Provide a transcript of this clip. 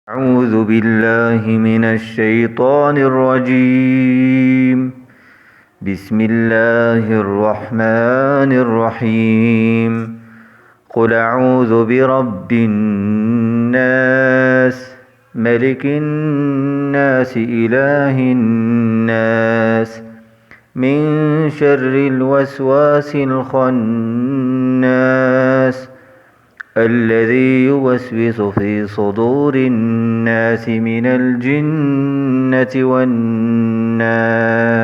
أعوذ بالله من الشيطان الرجيم. بسم الله الرحمن الرحيم. قل أعوذ برب الناس ملك الناس إله الناس من شر الوسواس الخناس الذي يوسوس في صدور الناس من الجنة والناس.